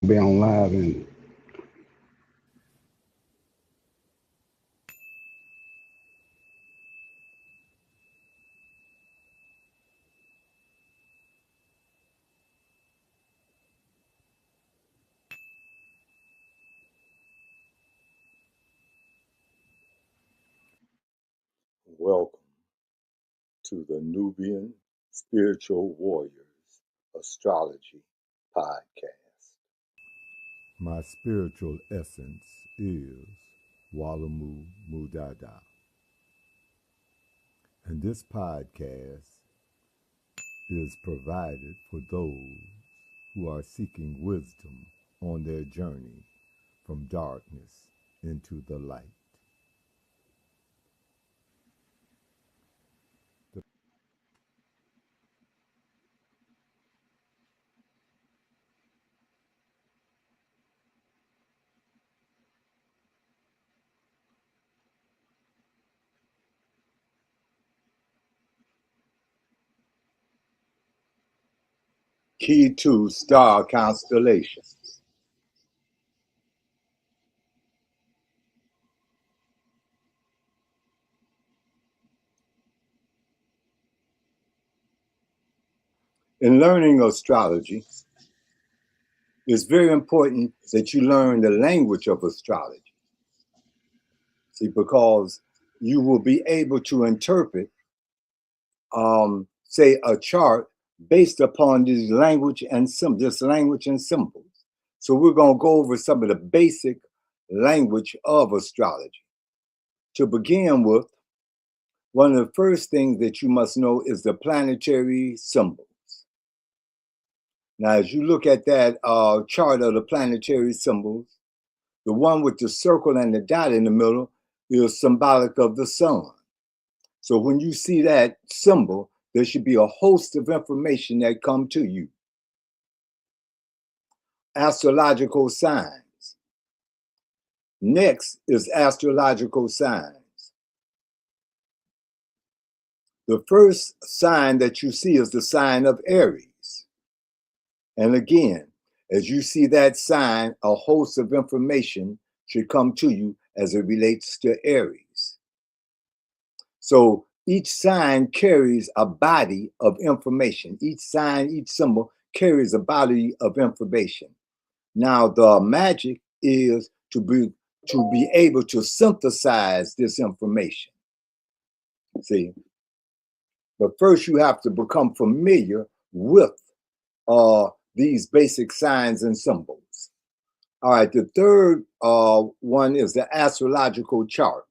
be on live and Welcome to the Nubian Spiritual Warriors Astrology Podcast. My spiritual essence is Walamu Mudada. And this podcast is provided for those who are seeking wisdom on their journey from darkness into the light. Key to Star Constellations. In learning astrology, it's very important that you learn the language of astrology. See, because you will be able to interpret, say, a chart based upon this language and symbols. So we're going to go over some of the basic language of astrology. To begin with, one of the first things that you must know is the planetary symbols. Now, as you look at that chart of the planetary symbols, the one with the circle and the dot in the middle is symbolic of the sun. So when you see that symbol, there should be a host of information that come to you. Astrological signs. Next is astrological signs. The first sign that you see is the sign of Aries. And again, as you see that sign, a host of information should come to you as it relates to Aries. So each sign carries a body of information. Each sign, each symbol carries a body of information. Now, the magic is to be able to synthesize this information. See, but first you have to become familiar with these basic signs and symbols. All right, the third one is the astrological chart.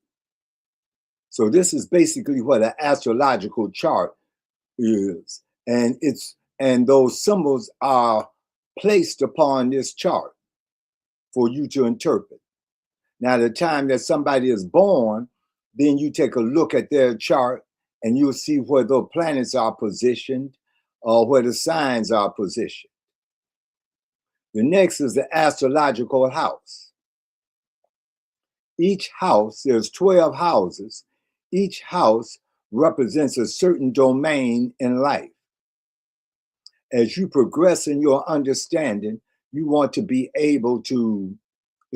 So this is basically what an astrological chart is, and those symbols are placed upon this chart for you to interpret. Now, the time that somebody is born, then you take a look at their chart and you'll see where the planets are positioned or where the signs are positioned. The next is the astrological house. Each house, there's 12 houses. Each house represents a certain domain in life. As you progress in your understanding, you want to be able to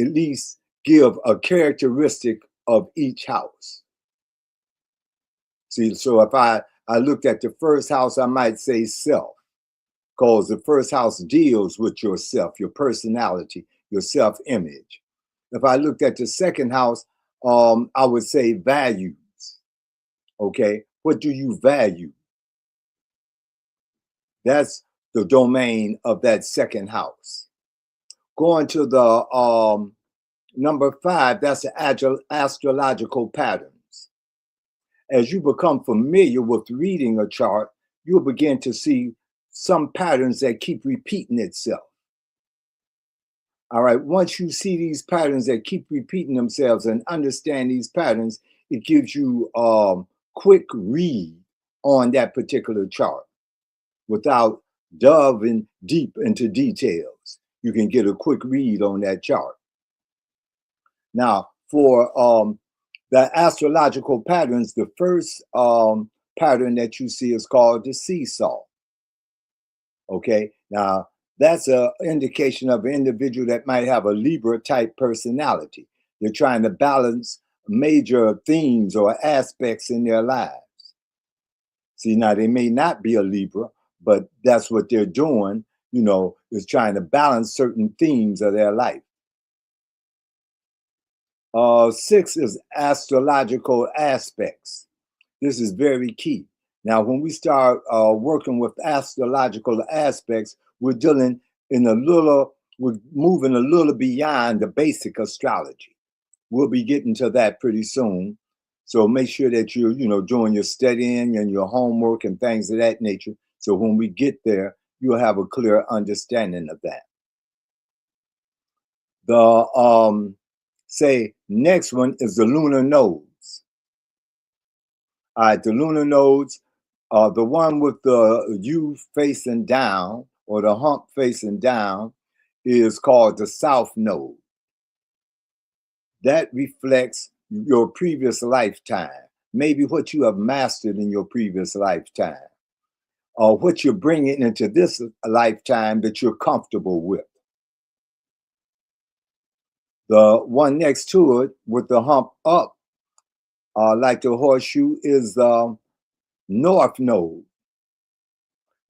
at least give a characteristic of each house. See, so if I looked at the first house, I might say self, because the first house deals with yourself, your personality, your self-image. If I looked at the second house, I would say values. Okay, what do you value? That's the domain of that second house. Going to the number 5, that's the astrological patterns. As you become familiar with reading a chart, you'll begin to see some patterns that keep repeating itself. All right, once you see these patterns that keep repeating themselves and understand these patterns, it gives you a quick read on that particular chart without delving deep into details. You can get a quick read on that chart. Now, for the astrological patterns, the first pattern that you see is called the seesaw. Okay, now That's an indication of an individual that might have a Libra type personality. They're trying to balance major themes or aspects in their lives. See, now they may not be a Libra, but that's what they're doing, is trying to balance certain themes of their life. 6 is astrological aspects. This is very key. Now, when we start working with astrological aspects, we're moving a little beyond the basic astrology. We'll be getting to that pretty soon. So make sure that you're, doing your studying and your homework and things of that nature. So when we get there, you'll have a clear understanding of that. The next one is the lunar nodes. All right, the lunar nodes, the one with the U facing down or the hump facing down is called the south node. That reflects your previous lifetime, maybe what you have mastered in your previous lifetime, or what you're bringing into this lifetime that you're comfortable with. The one next to it with the hump up, like the horseshoe, is the north node.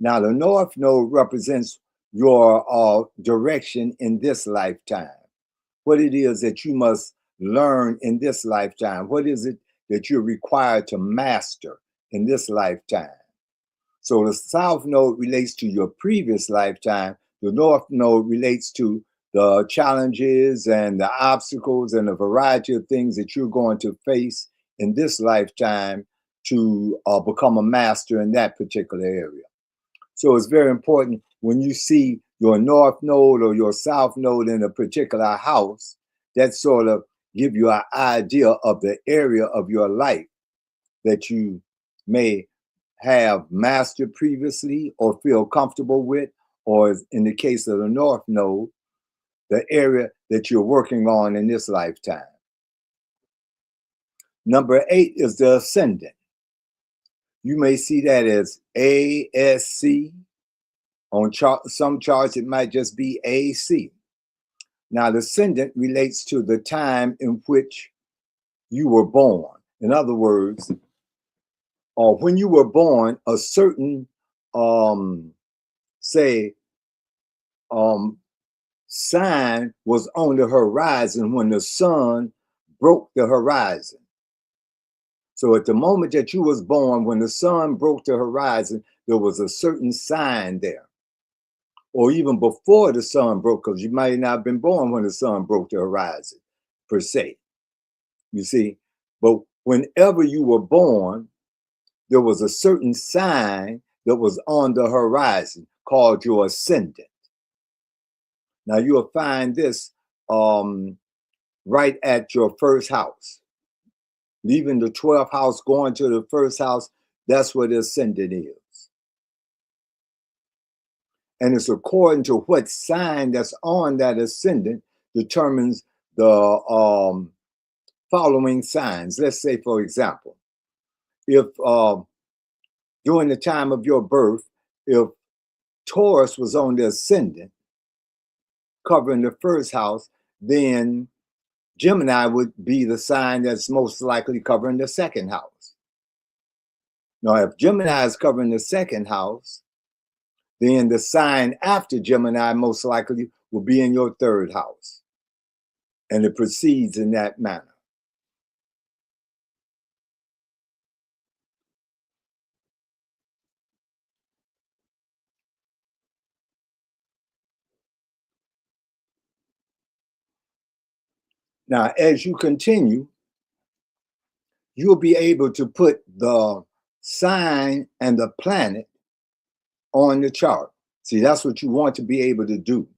Now, the north node represents your direction in this lifetime, what it is that you must learn in this lifetime, what is it that you're required to master in this lifetime. So the south node relates to your previous lifetime. The north node relates to the challenges and the obstacles and a variety of things that you're going to face in this lifetime to become a master in that particular area. So it's very important when you see your north node or your south node in a particular house, that sort of give you an idea of the area of your life that you may have mastered previously or feel comfortable with, or in the case of the north node, the area that you're working on in this lifetime. Number 8 is the ascendant. You may see that as ASC. On some charts, it might just be AC. Now, the ascendant relates to the time in which you were born. In other words, when you were born, a certain, sign was on the horizon when the sun broke the horizon. So at the moment that you was born, when the sun broke the horizon, there was a certain sign there. Or even before the sun broke, because you might not have been born when the sun broke the horizon, per se. You see, but whenever you were born, there was a certain sign that was on the horizon called your ascendant. Now you'll find this right at your first house. Leaving the 12th house, going to the first house, that's what the ascendant is. And it's according to what sign that's on that ascendant determines the following signs. Let's say, for example, if during the time of your birth, if Taurus was on the ascendant, covering the first house, then Gemini would be the sign that's most likely covering the second house. Now, if Gemini is covering the second house, then the sign after Gemini most likely will be in your third house. And it proceeds in that manner. Now, as you continue, you'll be able to put the sign and the planet on the chart. See, that's what you want to be able to do,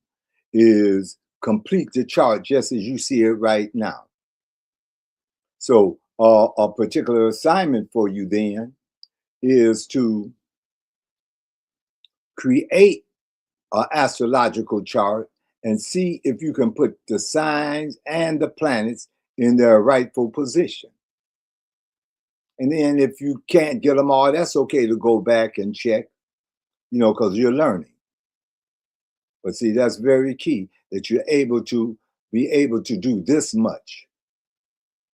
is complete the chart just as you see it right now. So a particular assignment for you then is to create an astrological chart and see if you can put the signs and the planets in their rightful position. And then if you can't get them all, that's okay to go back and check, because you're learning. But see, that's very key that you're able to be able to do this much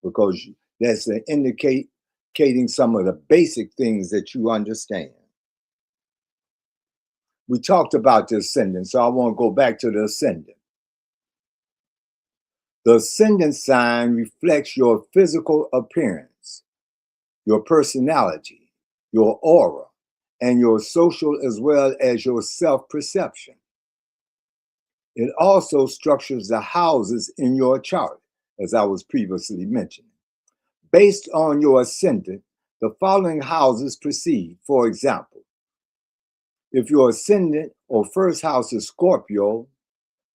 because that's indicating some of the basic things that you understand. We talked about the ascendant, so I want to go back to the ascendant. The ascendant sign reflects your physical appearance, your personality, your aura, and your social as well as your self-perception. It also structures the houses in your chart, as I was previously mentioning. Based on your ascendant, the following houses proceed. For example, if your ascendant or first house is Scorpio,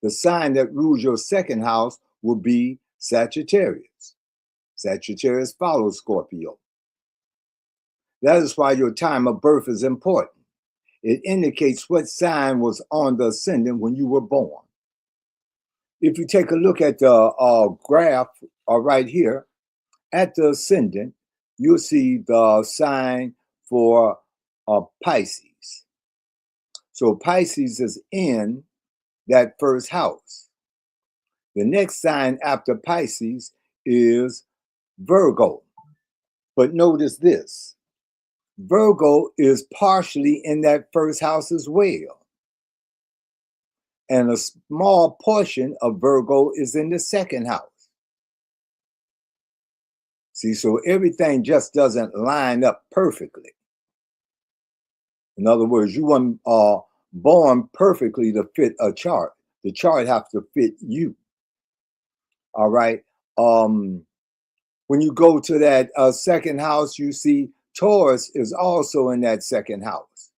the sign that rules your second house will be Sagittarius. Sagittarius follows Scorpio. That is why your time of birth is important. It indicates what sign was on the ascendant when you were born. If you take a look at the graph right here, at the ascendant, you'll see the sign for Pisces. So Pisces is in that first house. The next sign after Pisces is Virgo. But notice this, Virgo is partially in that first house as well. And a small portion of Virgo is in the second house. See, so everything just doesn't line up perfectly. In other words, you weren't born perfectly to fit a chart. The chart has to fit you. All right. When you go to that second house, you see Taurus is also in that second house.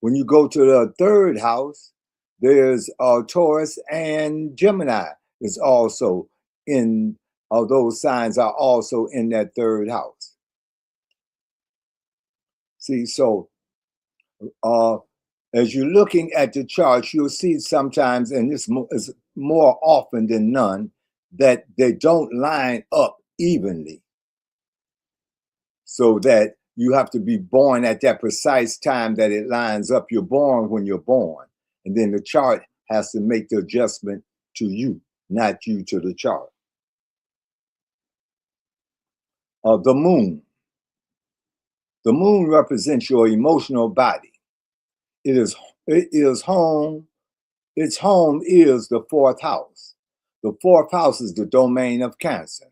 When you go to the third house, there's Taurus and Gemini is also in, those signs are also in that third house. See, so as you're looking at the charts, you'll see sometimes, and this is more often than none, that they don't line up evenly. So that you have to be born at that precise time that it lines up. You're born when you're born. And then the chart has to make the adjustment to you, not you to the chart. The moon. The moon represents your emotional body. It is home. Its home is the fourth house. The fourth house is the domain of Cancer.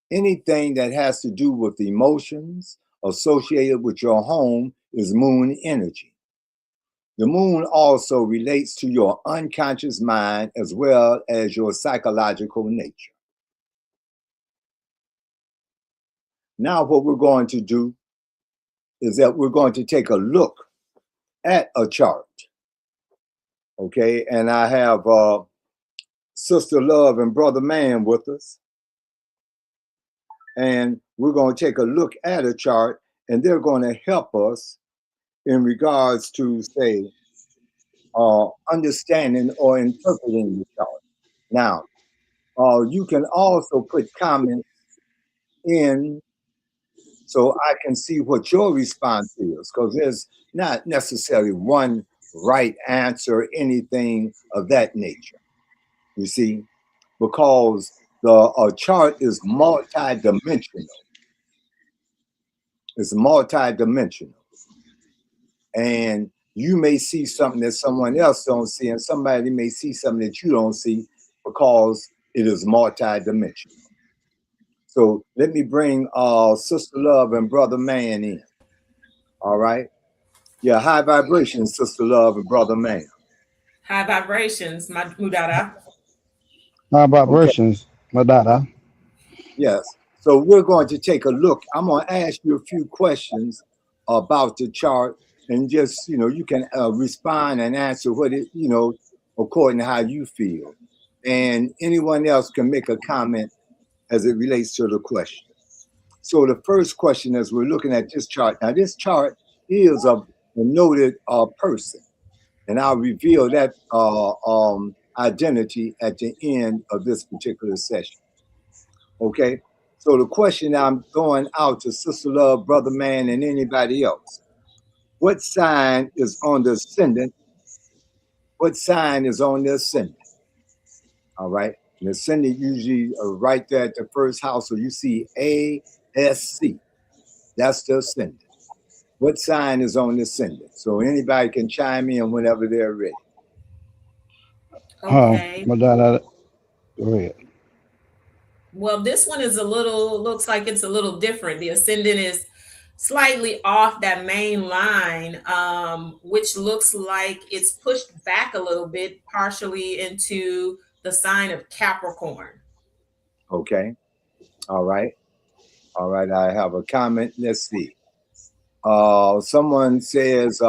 Anything that has to do with emotions associated with your home is moon energy. The moon also relates to your unconscious mind as well as your psychological nature. Now, what we're going to do is that we're going to take a look at a chart. Okay, and I have Sister Love and Brother Man with us. And we're going to take a look at a chart, and they're going to help us in regards to, say, understanding or interpreting the chart. Now, you can also put comments in so I can see what your response is, because there's not necessarily one right answer, anything of that nature, you see, because the chart is multi-dimensional. It's multi-dimensional. And you may see something that someone else don't see, and somebody may see something that you don't see because it is multi-dimensional. So let me bring Sister Love and Brother Man in. All right. Yeah, high vibrations, Sister Love and Brother Man. High vibrations, Mudada. High Okay. vibrations, Madada. Yes. So we're going to take a look. I'm going to ask you a few questions about the chart, and just, you can respond and answer what it, according to how you feel. And anyone else can make a comment as it relates to the question. So the first question, as we're looking at this chart, now this chart is of a noted person, and I'll reveal that identity at the end of this particular session. Okay. So the question I'm throwing out to Sister Love, Brother Man, and anybody else: what sign is on the ascendant what sign is on the ascendant? All right. And the ascendant usually right there at the first house. So you see ASC. That's the ascendant. What sign is on the ascendant? So anybody can chime in whenever they're ready. Okay. Madonna, go ahead. Well, this one is looks like it's a little different. The ascendant is slightly off that main line, which looks like it's pushed back a little bit, partially into the sign of Capricorn. Okay. All right. All right. I have a comment. Let's see. Someone says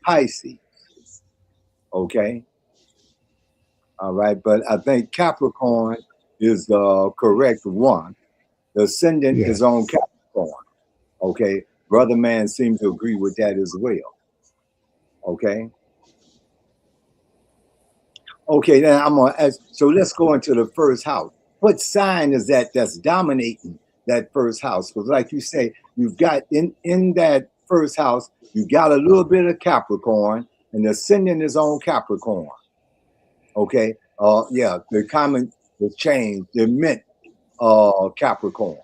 Pisces. Okay. All right. But I think Capricorn is the correct one. The ascendant is on Capricorn. Okay. Brother Man seems to agree with that as well. Okay. Okay. Then I'm going to ask. So let's go into the first house. What sign is that that's dominating that first house? Because like you say, you've got in that first house, you got a little bit of Capricorn, and the ascendant is on Capricorn. Okay. Yeah, the comment was changed. It meant Capricorn.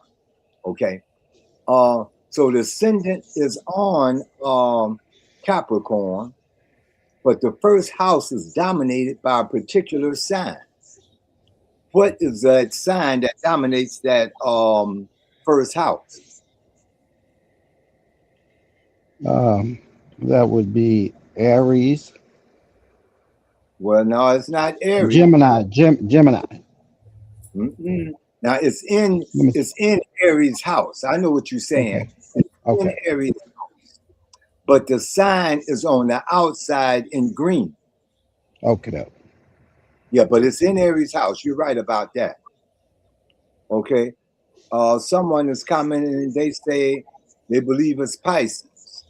Okay. So the ascendant is on Capricorn, but the first house is dominated by a particular sign. What is that sign that dominates that first house? That would be Aries. Well, no, it's not Aries. Gemini. Now it's in Aries' house. I know what you're saying. Okay. In Aries' house, but the sign is on the outside in green. Okay. Yeah, but it's in Aries' house. You're right about that. Okay. Someone is commenting and they say they believe it's Pisces.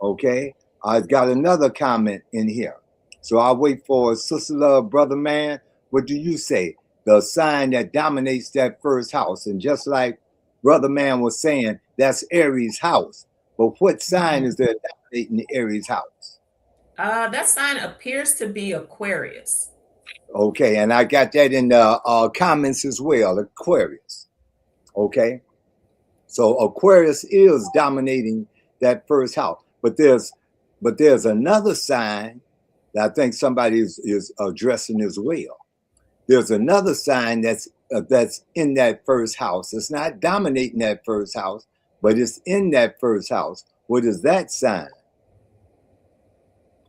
Okay. I've got another comment in here. So I'll wait for Sister Love, Brother Man. What do you say? The sign that dominates that first house. And just like Brother Man was saying, that's Aries' house. But what sign is there dominating the Aries' house? That sign appears to be Aquarius. Okay, and I got that in the comments as well, Aquarius. Okay, so Aquarius is dominating that first house, but there's another sign that I think somebody is addressing as well. There's another sign that's in that first house. It's not dominating that first house, but it's in that first house. What is that sign?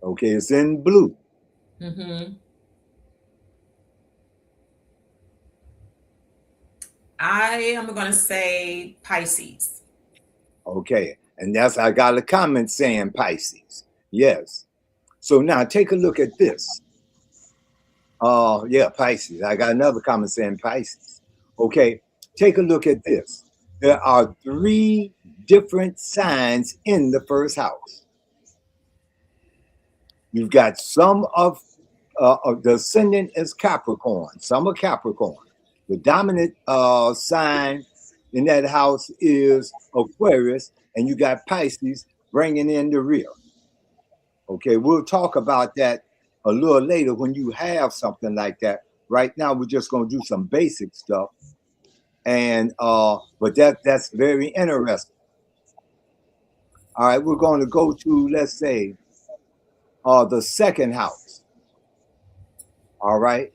Okay, it's in blue. Mm-hmm. I am going to say Pisces. Okay, and I got a comment saying Pisces. Yes. So now take a look at this. Yeah, Pisces. I got another comment saying Pisces. Okay, take a look at this. There are 3 different signs in the first house. You've got some of the ascendant is Capricorn. Some are Capricorn. The dominant sign in that house is Aquarius, and you got Pisces bringing in the rear. Okay, we'll talk about that a little later when you have something like that. Right now, we're just going to do some basic stuff, and but that's very interesting. All right, we're going to go to, let's say, the second house. All right.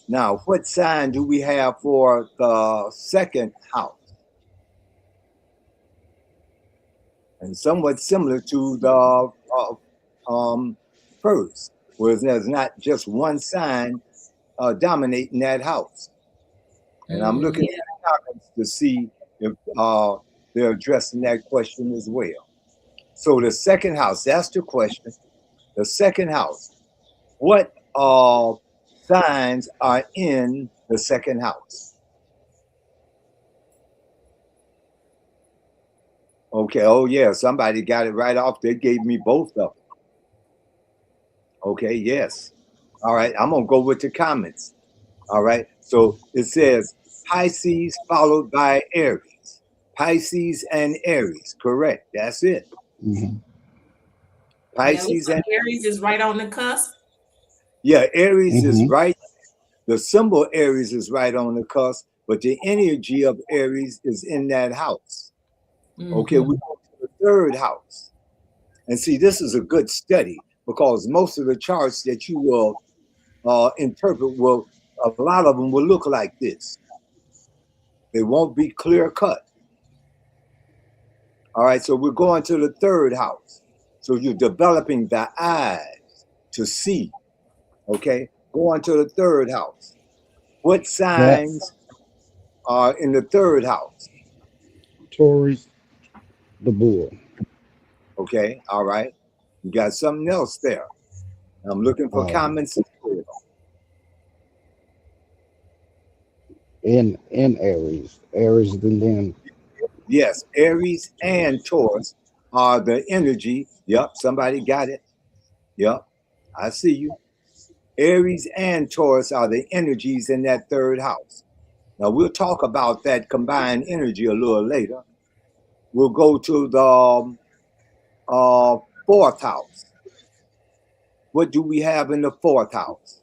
Now, what sign do we have for the second house? And somewhat similar to the first, whereas there's not just one sign dominating that house. And I'm looking at the comments to see if they're addressing that question as well. So the second house, that's the question. The second house, what signs are in the second house? Okay, oh yeah, somebody got it right off. They gave me both of them. Okay, yes. All right, I'm going to go with the comments. All right, so it says Pisces followed by Aries. Pisces and Aries, correct. That's it. Mm-hmm. Pisces and Aries is right on the cusp. Yeah, Aries is Mm-hmm. right. The symbol Aries is right on the cusp, but the energy of Aries is in that house. Okay, we Mm-hmm. go to the third house. And see, this is a good study because most of the charts that you will interpret will, a lot of them will look like this. They won't be clear cut. All right, so we're going to the third house. So you're developing the eyes to see. Okay, going to the third house. What That signs are in the third house? Taurus, the bull, Okay, all right. You got something else there. I'm looking for uh, comments. in Aries, Aries, and then Yes, Aries and Taurus. Taurus are the energy. Yep, somebody got it. Yep, I see you. Aries and Taurus are the energies in that third house. Now, we'll talk about that combined energy a little later. We'll go to the fourth house. What do we have in the fourth house?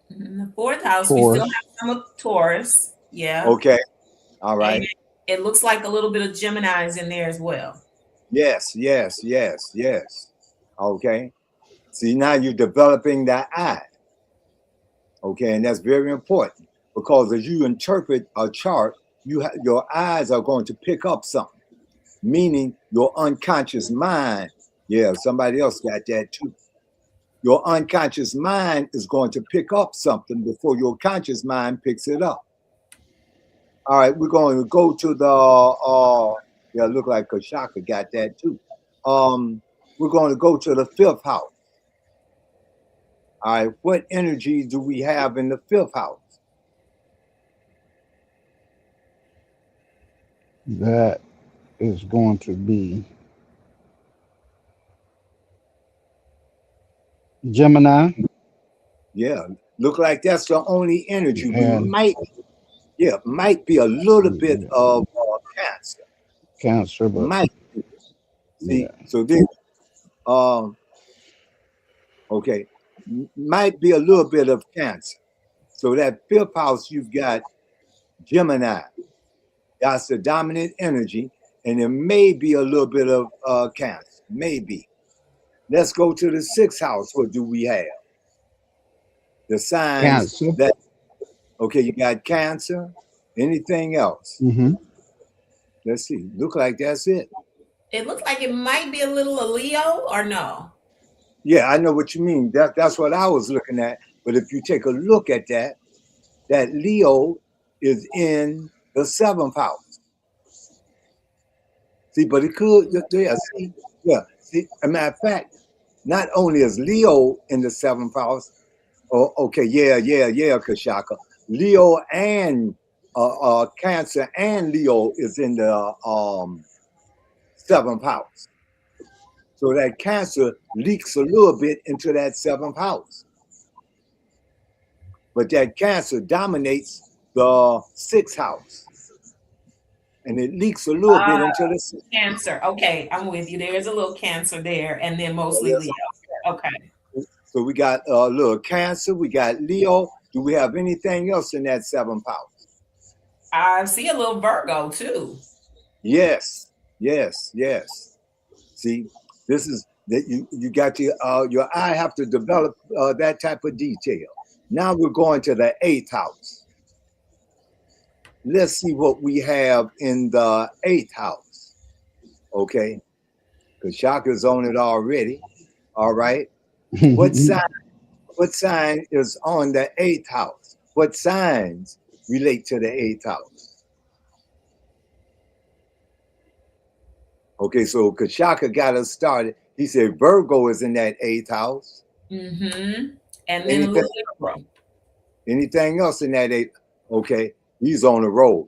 In the fourth house, we still Taurus, have some of Taurus. Yeah. Okay, all And right. it looks like a little bit of Gemini's in there as well. Yes, yes, yes, yes. Okay. See, now you're developing that eye. Okay, and that's very important because as you interpret a chart, your eyes are going to pick up something, meaning your unconscious mind. Yeah, somebody else got that too. Your unconscious mind is going to pick up something before your conscious mind picks it up. All right, we're going to go to the yeah, look like Kashaka got that too. We're going to go to the fifth house. All right, what energy do we have in the fifth house? that is going to be Gemini Yeah, look like that's the only energy. We and might, yeah, might be a little bit of Cancer. Cancer, but Might yeah, see. So then, um, okay, might be a little bit of Cancer. So that fifth house, you've got Gemini. That's the dominant energy, and there may be a little bit of Cancer. Maybe. Let's go to the sixth house. What do we have? The signs Cancer. that okay, you got Cancer. Anything else? Mm-hmm. Let's see. Look like that's it. It looks like it might be a little of Leo or no. Yeah, I know what you mean. That's what I was looking at. But if you take a look at that, that Leo is in the seventh house. See, but it could, yeah. See, a matter of fact, not only is Leo in the seventh house. Oh, okay, yeah, Kashaka. Leo and Cancer and Leo is in the seventh house. So that Cancer leaks a little bit into that seventh house. But that Cancer dominates the sixth house. And it leaks a little bit Ah, into the sixth. Cancer. Okay, I'm with you. There's a little Cancer there, and then mostly House. Leo. Okay. So we got a little Cancer, we got Leo. Do we have anything else in that seventh house? I see a little Virgo too. Yes, yes, yes. See, this is that you got your eye have to develop that type of detail. Now we're going to the eighth house. Let's see what we have in the eighth house. Okay, because Shaka's on it already. All right. What sign? What sign is on the eighth house? What signs relate to the eighth house? Okay, so Kashaka got us started. He said Virgo is in that eighth house. Mm-hmm. And then a Anything little Libra. anything else in that eighth? Okay, he's on the road.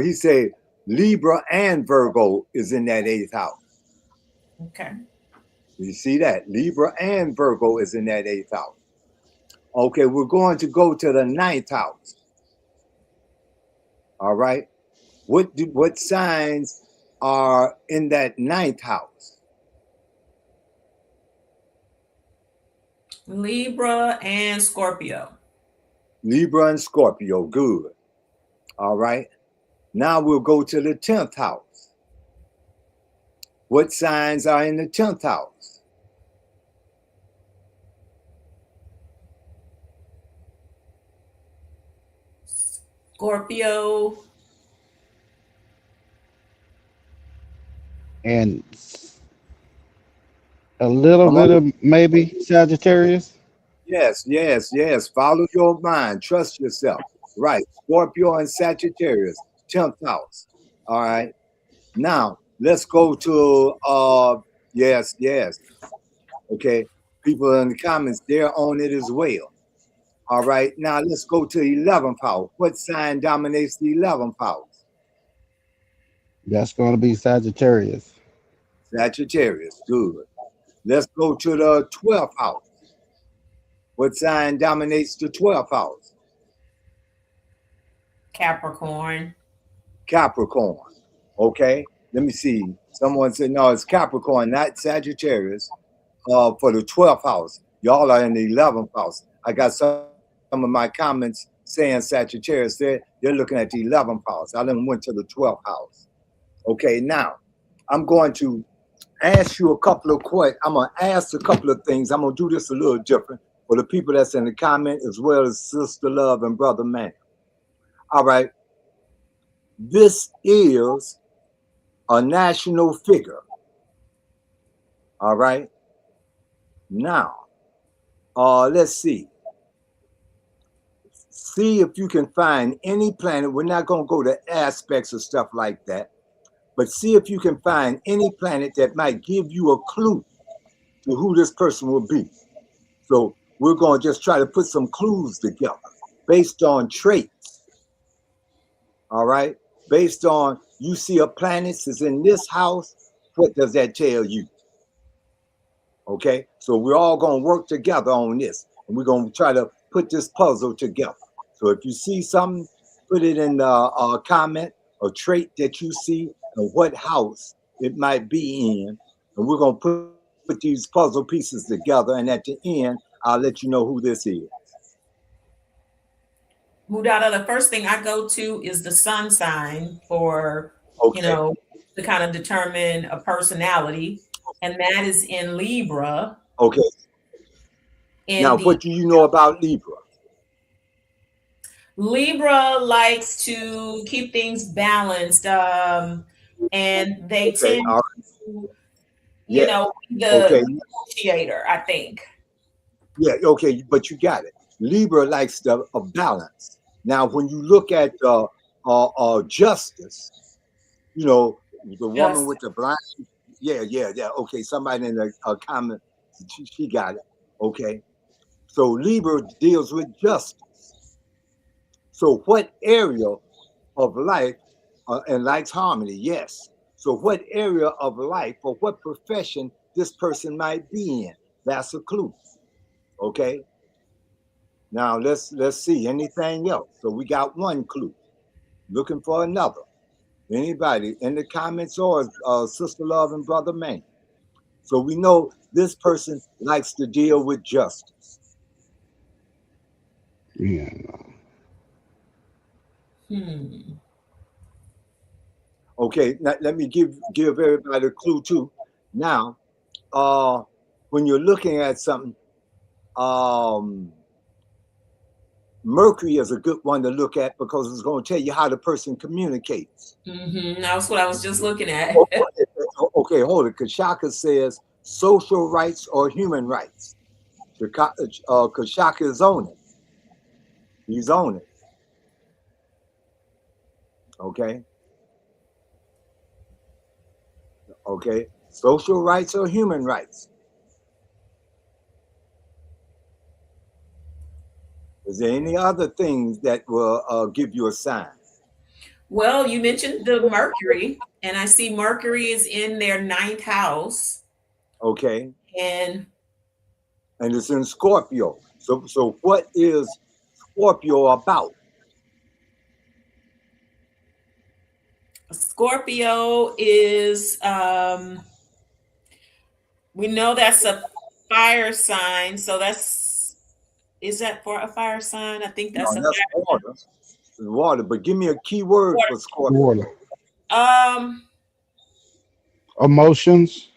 He said Libra and Virgo is in that eighth house. Okay. You see that? Libra and Virgo is in that eighth house. Okay, we're going to go to the ninth house. All right. What signs are in that ninth house? Libra and Scorpio. Libra and Scorpio, good. All right. Now we'll go to the 10th house. What signs are in the 10th house? Scorpio. And a little Come bit on. of maybe Sagittarius. Yes, yes, yes. Follow your mind. Trust yourself. Right. Scorpio and Sagittarius, 10th house. All right. Now let's go to yes, yes. Okay. People in the comments, they're on it as well. All right. Now let's go to 11th house. What sign dominates the 11th house? That's going to be Sagittarius. Sagittarius. Good. Let's go to the 12th house. What sign dominates the 12th house? Capricorn. Capricorn. Okay. Let me see. Someone said, no, it's Capricorn, not Sagittarius. For the 12th house. Y'all are in the 11th house. I got some of my comments saying Sagittarius. They're looking at the 11th house. I then went to the 12th house. Okay, now I'm going to ask you a couple of questions. I'm going to ask a couple of things. I'm going to do this a little different for the people that's in the comment as well as Sister Love and Brother Man. All right. This is a national figure. All right. Now, let's see. See if you can find any planet. We're not going to go to aspects or stuff like that, but see if you can find any planet that might give you a clue to who this person will be. So we're going to just try to put some clues together based on traits. All right. Based on you see a planet is in this house. What does that tell you? Okay. So we're all going to work together on this and we're going to try to put this puzzle together. So if you see something, put it in the comment, a trait that you see and what house it might be in. And we're going to put these puzzle pieces together. And at the end, I'll let you know who this is. Mudada, the first thing I go to is the sun sign for, you Okay. know, to kind of determine a personality. And that is in Libra. Okay. In Now, the what do you know about Libra? Libra likes to keep things balanced, and they Okay. tend All right. to, Yeah. be Okay. the negotiator, I think. Yeah. Okay. But you got it. Libra likes a balance. Now, when you look at justice, you know, the woman Just with the blind. Yeah. Yeah. Yeah. Okay. Somebody in the comment, she got it. Okay. So Libra deals with justice. So what area of life and likes harmony? Yes. So what area of life or what profession this person might be in? That's a clue. Okay. Now let's see anything else. So we got one clue. Looking for another. Anybody in the comments or Sister Love and Brother Man. So we know this person likes to deal with justice. Yeah. hmm. Okay, now, let me give everybody a clue too. Now, uh, when you're looking at something, um, Mercury is a good one to look at because it's going to tell you how the person communicates. That's what I was just looking at. Oh, okay, hold it. Kashaka says social rights or human rights. Kashaka is on it. He's on it. Okay. Okay. Social rights or human rights. Is there any other things that will give you a sign? Well, you mentioned the Mercury, and I see Mercury is in their ninth house. Okay. And And it's in Scorpio. So what is Scorpio about? Scorpio is, we know that's a fire sign. So is that for a fire sign? I think No, that's a that's fire water. Water. But give me a key word for Scorpio. Water. sign. Emotions.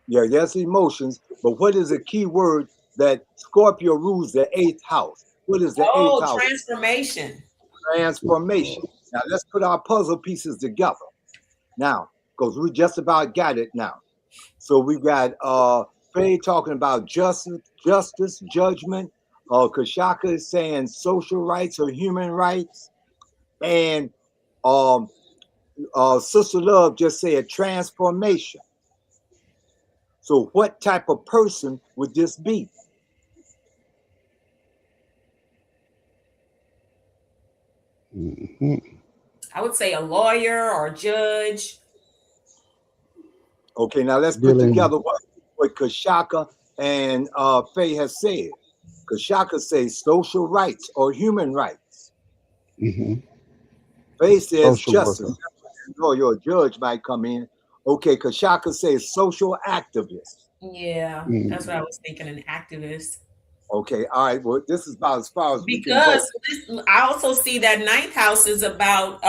Yeah, that's emotions. But what is a key word that Scorpio rules the eighth house? What is the eighth Oh, house? transformation. Transformation. Now let's put our puzzle pieces together. Now, because we just about got it now. So we got Faye talking about justice, judgment. Kashaka is saying social rights or human rights. And um, Sister Love just said transformation. So what type of person would this be? Mhm. I would say a lawyer or a judge. Okay, now let's put Dealing. together what Kashaka and Faye has said. Kashaka says social rights or human rights. Hmm. Faye says Social justice. worker. Lawyer or judge might come in. Okay, Kashaka says social activist. Yeah, that's what I Hmm. was thinking, an activist. Okay, all right. Well, this is about as far as we can Because go. I also see that ninth house is about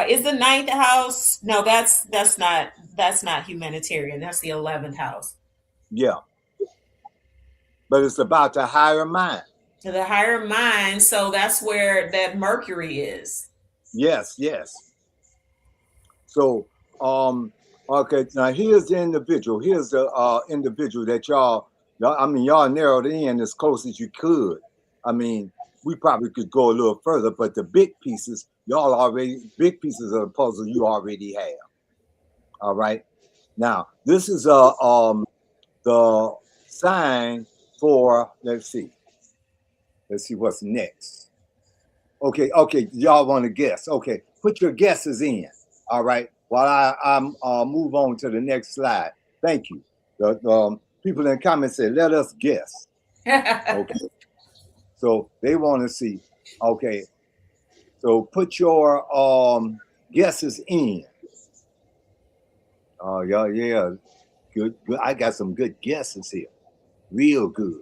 is the ninth house? No, that's not humanitarian. That's the 11th house. Yeah, but it's about the higher mind. To the higher mind, so that's where that Mercury is. Yes, yes. So, okay. Now here's the individual. Here's the individual that I mean, y'all narrowed in as close as you could. I mean, we probably could go a little further, but the big pieces of the puzzle you already have. All right. Now, this is the sign for, let's see what's next. Okay, y'all want to guess. Okay, put your guesses in. All right, while I move on to the next slide. Thank you. The people in the comments said, let us guess. Okay, so they want to see. Okay, so put your guesses in. Oh, yeah, good. I got some good guesses here. Real good.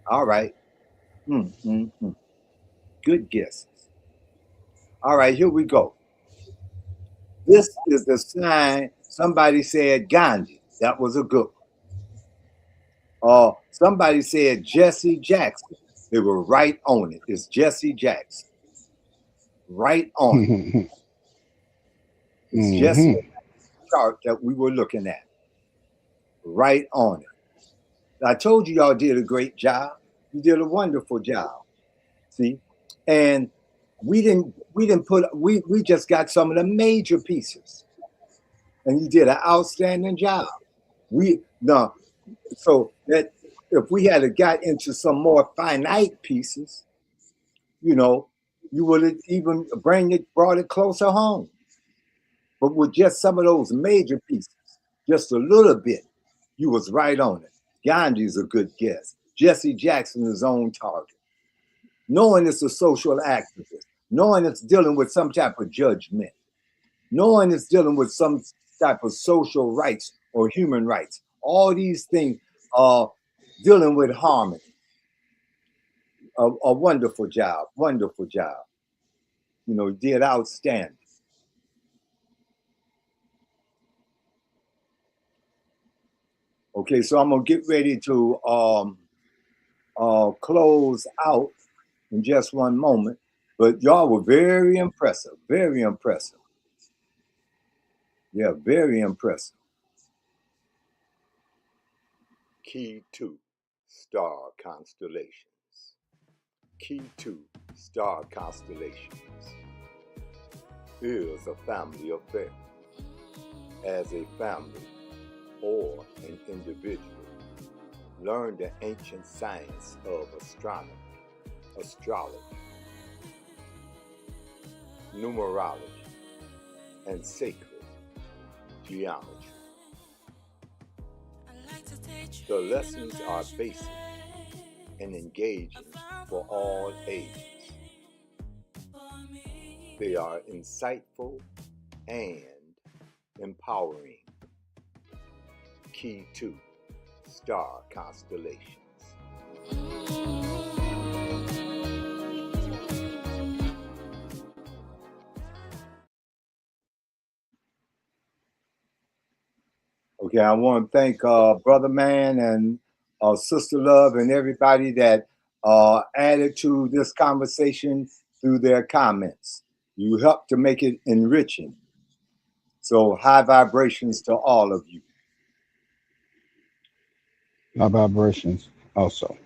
All right. Mm, mm, mm. Good guesses. All right, here we go. This is the sign. Somebody said Gandhi. That was a good one. Somebody said Jesse Jackson. They were right on it. It's Jesse Jackson. Right on it. Hmm. It's Jesse chart that we were looking at. Right on it. I told you y'all did a great job. You did a wonderful job. See? And we just got some of the major pieces. And you did an outstanding job. We no so that if we had got into some more finite pieces, you know, you would have even brought it closer home. But with just some of those major pieces, just a little bit, you was right on it. Gandhi's a good guess. Jesse Jackson is on target. Knowing it's a social activist, knowing it's dealing with some type of judgment, knowing it's dealing with some type of social rights or human rights. All these things are dealing with harmony. A wonderful job, wonderful job. You know, did outstanding. Okay, so I'm gonna get ready to close out in just one moment. But y'all were very impressive, very impressive. Yeah, very impressive. Key 2, star constellations. Key 2, star constellations is a family affair. As a family or an individual, learn the ancient science of astronomy, astrology, numerology, and sacred geometry. The lessons are basic and engaging for all ages. They are insightful and empowering. key to star constellations. Okay, I want to thank Brother Man and Sister Love and everybody that added to this conversation through their comments. You helped to make it enriching. So high vibrations to all of you. My vibrations also.